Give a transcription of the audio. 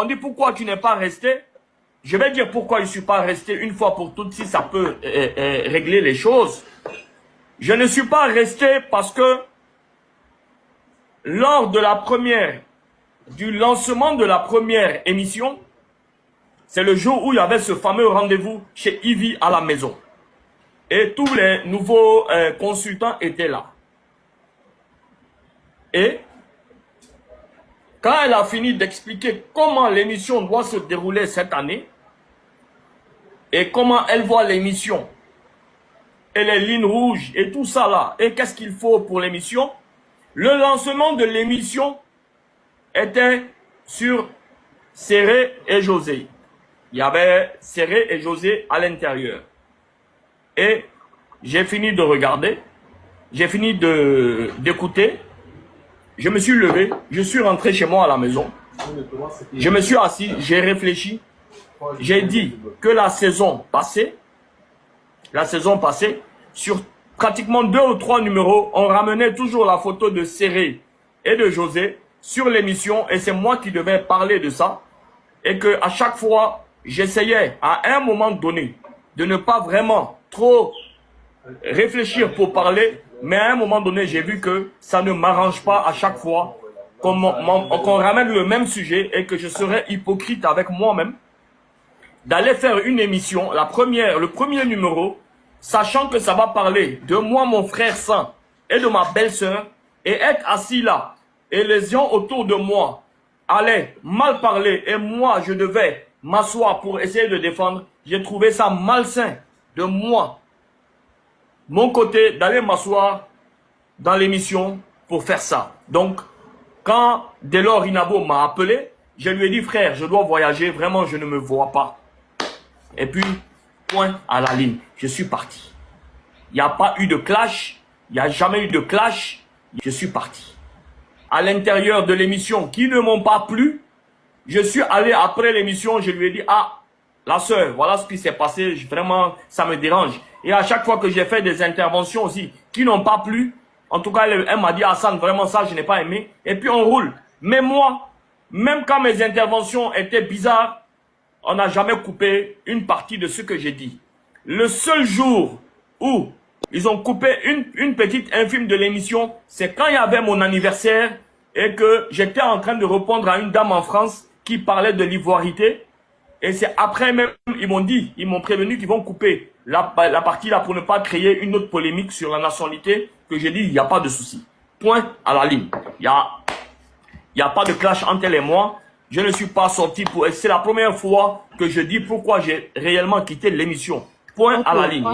On dit pourquoi tu n'es pas resté. Je vais dire pourquoi je ne suis pas resté une fois pour toutes, si ça peut régler les choses. Je ne suis pas resté parce que lors de du lancement de la première émission, c'est le jour où il y avait ce fameux rendez-vous chez Ivy à la maison. Et tous les nouveaux consultants étaient là. Et quand elle a fini d'expliquer comment l'émission doit se dérouler cette année et comment elle voit l'émission et les lignes rouges et tout ça là, et qu'est-ce qu'il faut pour l'émission, le lancement de l'émission était sur Serré et José. Il y avait Serré et José à l'intérieur. Et j'ai fini de regarder, j'ai fini d'écouter. Je me suis levé, je suis rentré chez moi à la maison. Je me suis assis, j'ai réfléchi. J'ai dit que la saison passée, sur pratiquement 2 ou 3 numéros, on ramenait toujours la photo de Serré et de José sur l'émission. Et c'est moi qui devais parler de ça. Et que à chaque fois, j'essayais à un moment donné de ne pas vraiment trop réfléchir pour parler. Mais à un moment donné, j'ai vu que ça ne m'arrange pas à chaque fois qu'on ramène le même sujet et que je serais hypocrite avec moi-même d'aller faire une émission, le premier numéro, sachant que ça va parler de moi, mon frère saint et de ma belle-sœur, et être assis là, et les gens autour de moi allaient mal parler, et moi, je devais m'asseoir pour essayer de défendre. J'ai trouvé ça malsain de moi, mon côté, d'aller m'asseoir dans l'émission pour faire ça. Donc, quand Delors Inabo m'a appelé, je lui ai dit, frère, je dois voyager, vraiment, je ne me vois pas. Et puis, point à la ligne, je suis parti. Il n'y a pas eu de clash, il n'y a jamais eu de clash, je suis parti. À l'intérieur de l'émission, qui ne m'ont pas plu, je suis allé après l'émission, je lui ai dit, ah, la sœur, voilà ce qui s'est passé, vraiment, ça me dérange. Et à chaque fois que j'ai fait des interventions aussi, qui n'ont pas plu, en tout cas, elle m'a dit, Hassan, vraiment ça, je n'ai pas aimé. Et puis on roule. Mais moi, même quand mes interventions étaient bizarres, on n'a jamais coupé une partie de ce que j'ai dit. Le seul jour où ils ont coupé une petite infime de l'émission, c'est quand il y avait mon anniversaire et que j'étais en train de répondre à une dame en France qui parlait de l'ivoirité. Et c'est après même, ils m'ont prévenu qu'ils vont couper la partie là pour ne pas créer une autre polémique sur la nationalité, que j'ai dit, il n'y a pas de souci. Point à la ligne. Il y a pas de clash entre elle et moi. Je ne suis pas sorti pour... C'est la première fois que je dis pourquoi j'ai réellement quitté l'émission. Point à la ligne.